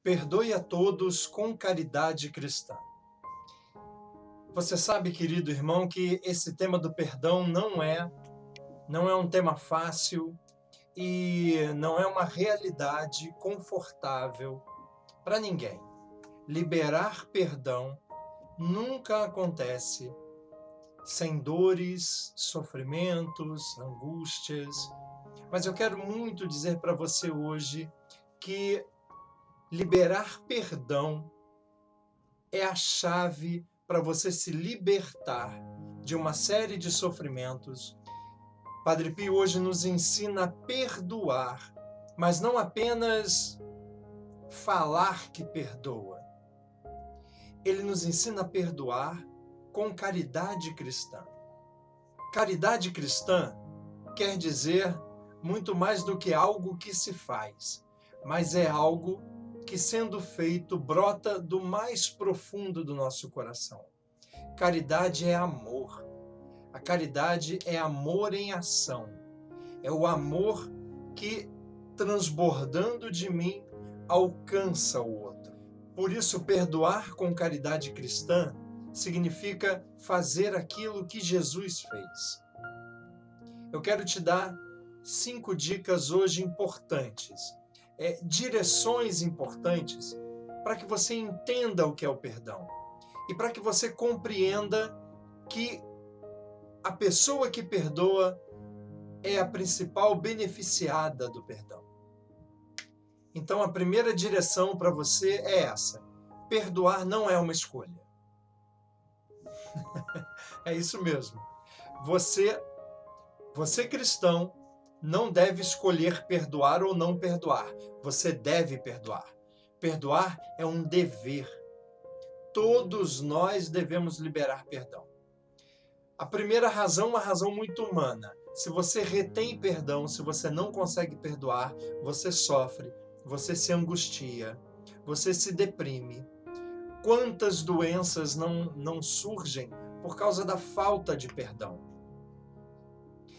Perdoe a todos com caridade cristã. Você sabe, querido irmão, que esse tema do perdão não é um tema fácil e não é uma realidade confortável para ninguém. Liberar perdão nunca acontece sem dores, sofrimentos, angústias. Mas eu quero muito dizer para você hoje que liberar perdão é a chave para você se libertar de uma série de sofrimentos. Padre Pio hoje nos ensina a perdoar, mas não apenas falar que perdoa. Ele nos ensina a perdoar com caridade cristã. Caridade cristã quer dizer muito mais do que algo que se faz, mas é algo que, sendo feito, brota do mais profundo do nosso coração. Caridade é amor. A caridade é amor em ação. É o amor que, transbordando de mim, alcança o outro. Por isso, perdoar com caridade cristã significa fazer aquilo que Jesus fez. Eu quero te dar 5 dicas hoje importantes, direções importantes para que você entenda o que é o perdão e para que você compreenda que a pessoa que perdoa é a principal beneficiada do perdão. Então, a primeira direção para você é essa: perdoar não é uma escolha. É isso mesmo. Você cristão não deve escolher perdoar ou não perdoar. Você deve perdoar. Perdoar é um dever. Todos nós devemos liberar perdão. A primeira razão é uma razão muito humana. Se você retém perdão, se você não consegue perdoar, você sofre, você se angustia, você se deprime. Quantas doenças não surgem por causa da falta de perdão?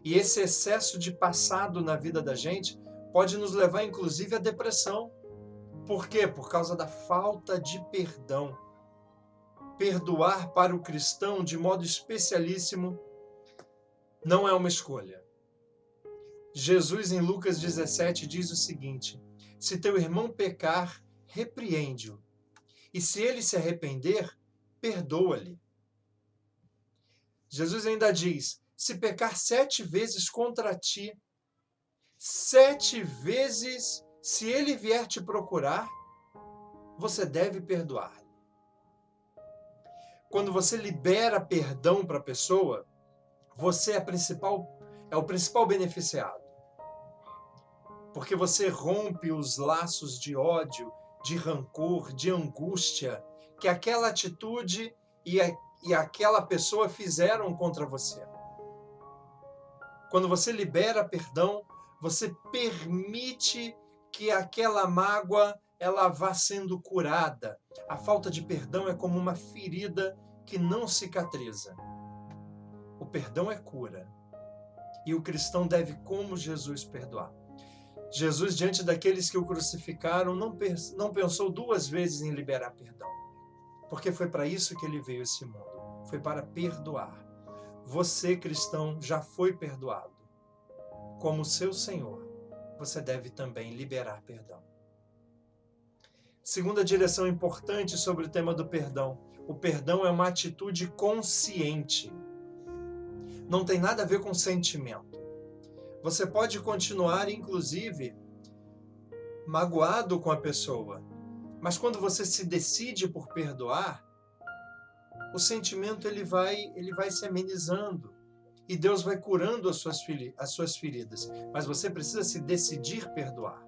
E esse excesso de passado na vida da gente pode nos levar, inclusive, à depressão. Por quê? Por causa da falta de perdão. Perdoar para o cristão, de modo especialíssimo, não é uma escolha. Jesus, em Lucas 17, diz o seguinte: se teu irmão pecar, repreende-o. E se ele se arrepender, perdoa-lhe. Jesus ainda diz: se pecar 7 vezes contra ti, 7 vezes, se ele vier te procurar, você deve perdoar. Quando você libera perdão para a pessoa, você é o principal beneficiado. Porque você rompe os laços de ódio, de rancor, de angústia que aquela atitude e aquela pessoa fizeram contra você. Quando você libera perdão, você permite que aquela mágoa ela vá sendo curada. A falta de perdão é como uma ferida que não cicatriza. O perdão é cura. E o cristão deve, como Jesus, perdoar. Jesus, diante daqueles que o crucificaram, não pensou 2 vezes em liberar perdão. Porque foi para isso que ele veio a esse mundo. Foi para perdoar. Você, cristão, já foi perdoado. Como seu Senhor, você deve também liberar perdão. Segunda direção importante sobre o tema do perdão. O perdão é uma atitude consciente. Não tem nada a ver com sentimento. Você pode continuar, inclusive, magoado com a pessoa, mas quando você se decide por perdoar, o sentimento ele vai se amenizando e Deus vai curando as suas feridas. Mas você precisa se decidir perdoar.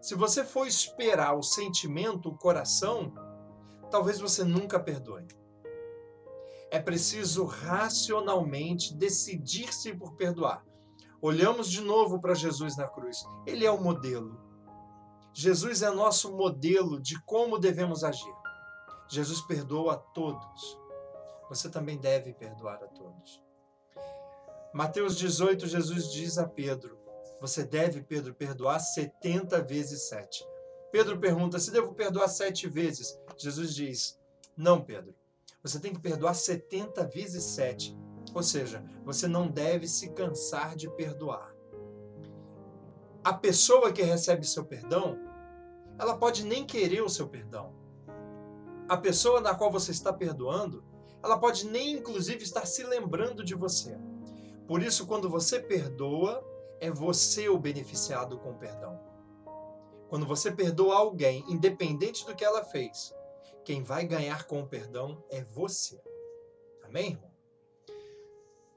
Se você for esperar o sentimento, o coração, talvez você nunca perdoe. É preciso racionalmente decidir-se por perdoar. Olhamos de novo para Jesus na cruz. Ele é o modelo. Jesus é nosso modelo de como devemos agir. Jesus perdoa a todos. Você também deve perdoar a todos. Mateus 18, Jesus diz a Pedro: você deve, Pedro, perdoar 70 vezes 7. Pedro pergunta: se devo perdoar 7 vezes? Jesus diz: não, Pedro. Você tem que perdoar 70 vezes 7. Ou seja, você não deve se cansar de perdoar. A pessoa que recebe seu perdão, ela pode nem querer o seu perdão. A pessoa na qual você está perdoando, ela pode nem inclusive estar se lembrando de você. Por isso, quando você perdoa, é você o beneficiado com o perdão. Quando você perdoa alguém, independente do que ela fez, quem vai ganhar com o perdão é você. Amém, irmão?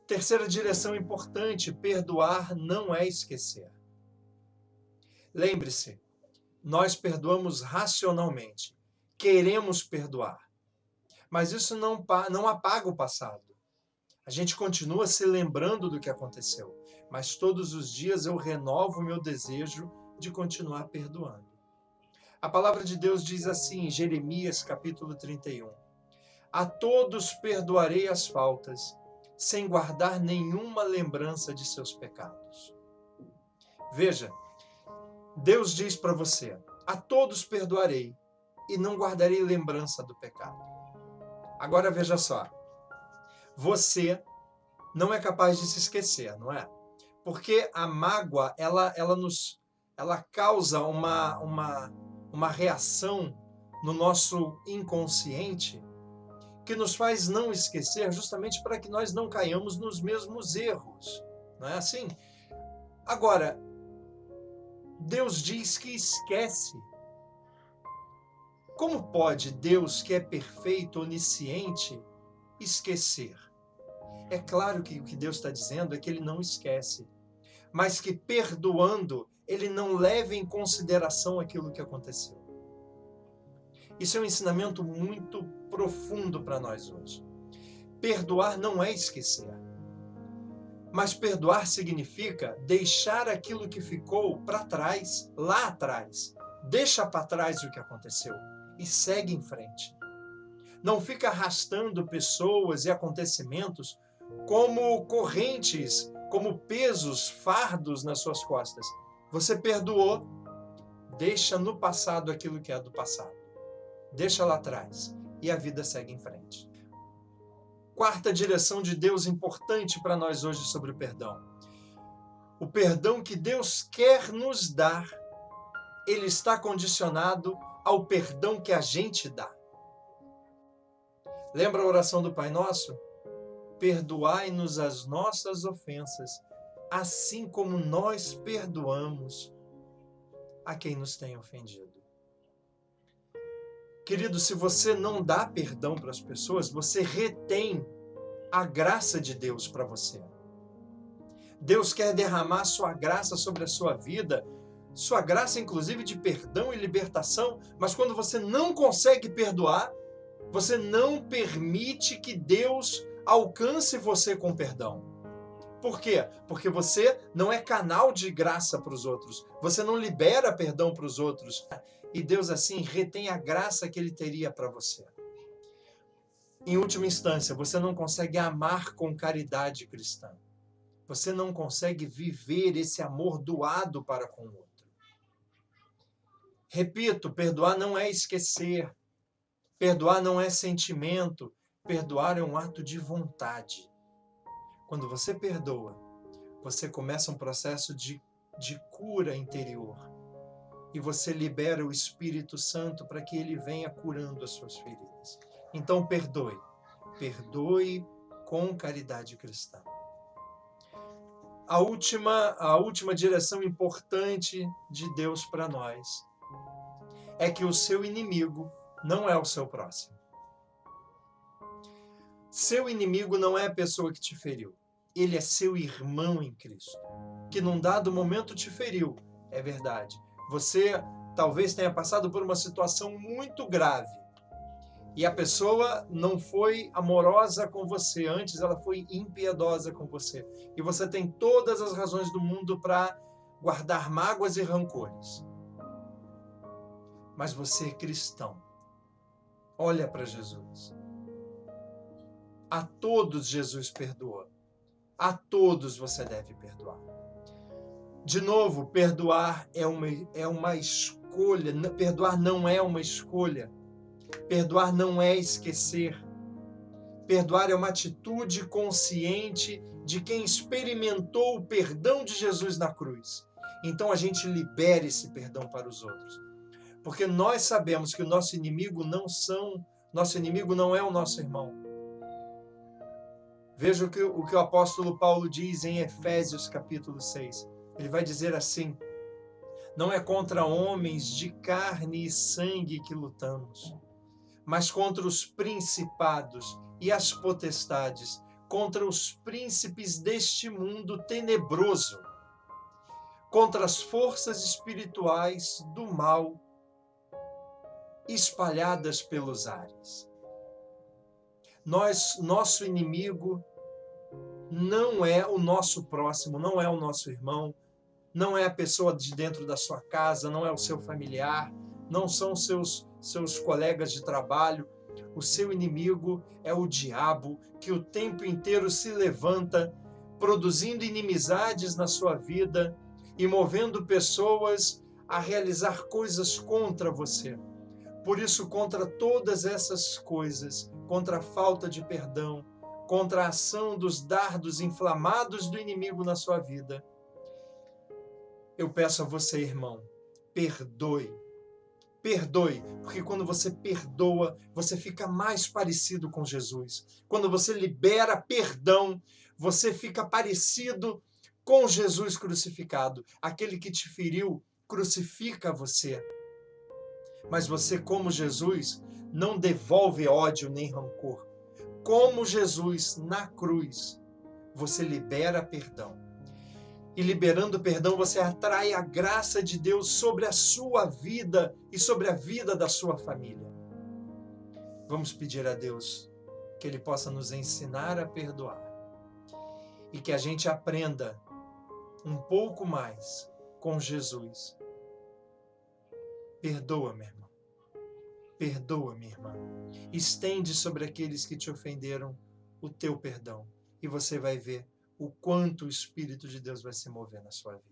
Terceira direção importante: perdoar não é esquecer. Lembre-se, nós perdoamos racionalmente, queremos perdoar, mas isso não apaga o passado. A gente continua se lembrando do que aconteceu, mas todos os dias eu renovo o meu desejo de continuar perdoando. A palavra de Deus diz assim em Jeremias capítulo 31: a todos perdoarei as faltas, sem guardar nenhuma lembrança de seus pecados. Veja, Deus diz para você: a todos perdoarei e não guardarei lembrança do pecado. Agora veja só, você não é capaz de se esquecer, não é? Porque a mágoa, ela causa uma reação no nosso inconsciente que nos faz não esquecer, justamente para que nós não caiamos nos mesmos erros. Não é assim? Agora, Deus diz que esquece. Como pode Deus, que é perfeito, onisciente, esquecer? É claro que o que Deus está dizendo é que ele não esquece, mas que perdoando, ele não leva em consideração aquilo que aconteceu. Isso é um ensinamento muito profundo para nós hoje. Perdoar não é esquecer, mas perdoar significa deixar aquilo que ficou para trás, lá atrás. Deixa para trás o que aconteceu e segue em frente. Não fica arrastando pessoas e acontecimentos como correntes, como pesos, fardos nas suas costas. Você perdoou, deixa no passado aquilo que é do passado. Deixa lá atrás e a vida segue em frente. Quarta direção de Deus importante para nós hoje sobre o perdão. O perdão que Deus quer nos dar, ele está condicionado ao perdão que a gente dá. Lembra a oração do Pai Nosso? Perdoai-nos as nossas ofensas, assim como nós perdoamos a quem nos tem ofendido. Querido, se você não dá perdão para as pessoas, você retém a graça de Deus para você. Deus quer derramar sua graça sobre a sua vida, sua graça inclusive de perdão e libertação, mas quando você não consegue perdoar, você não permite que Deus alcance você com perdão. Por quê? Porque você não é canal de graça para os outros. Você não libera perdão para os outros. E Deus, assim, retém a graça que Ele teria para você. Em última instância, você não consegue amar com caridade cristã. Você não consegue viver esse amor doado para com o outro. Repito, perdoar não é esquecer. Perdoar não é sentimento. Perdoar é um ato de vontade. Quando você perdoa, você começa um processo de cura interior. E você libera o Espírito Santo para que ele venha curando as suas feridas. Então, perdoe. Perdoe com caridade cristã. A última direção importante de Deus para nós é que o seu inimigo não é o seu próximo. Seu inimigo não é a pessoa que te feriu. Ele é seu irmão em Cristo, que num dado momento te feriu. É verdade. Você talvez tenha passado por uma situação muito grave e a pessoa não foi amorosa com você, antes ela foi impiedosa com você. E você tem todas as razões do mundo para guardar mágoas e rancores. Mas você é cristão. Olha para Jesus. A todos Jesus perdoou. A todos você deve perdoar. De novo, perdoar é uma escolha escolha, perdoar não é uma escolha, perdoar não é esquecer, perdoar é uma atitude consciente de quem experimentou o perdão de Jesus na cruz. Então a gente libera esse perdão para os outros, porque nós sabemos que o nosso inimigo não é o nosso irmão. Veja o que o apóstolo Paulo diz em Efésios capítulo 6. Ele vai dizer assim: não é contra homens de carne e sangue que lutamos, mas contra os principados e as potestades, contra os príncipes deste mundo tenebroso, contra as forças espirituais do mal espalhadas pelos ares. Nosso inimigo não é o nosso próximo, não é o nosso irmão, não é a pessoa de dentro da sua casa, não é o seu familiar, não são seus colegas de trabalho. O seu inimigo é o diabo, que o tempo inteiro se levanta, produzindo inimizades na sua vida e movendo pessoas a realizar coisas contra você. Por isso, contra todas essas coisas, contra a falta de perdão, contra a ação dos dardos inflamados do inimigo na sua vida, eu peço a você, irmão, perdoe. Perdoe, porque quando você perdoa, você fica mais parecido com Jesus. Quando você libera perdão, você fica parecido com Jesus crucificado. Aquele que te feriu, crucifica você. Mas você, como Jesus, não devolve ódio nem rancor. Como Jesus, na cruz, você libera perdão. E liberando perdão, você atrai a graça de Deus sobre a sua vida e sobre a vida da sua família. Vamos pedir a Deus que Ele possa nos ensinar a perdoar e que a gente aprenda um pouco mais com Jesus. Perdoa, meu irmão. Perdoa, minha irmã. Estende sobre aqueles que te ofenderam o teu perdão e você vai ver o quanto o Espírito de Deus vai se mover na sua vida.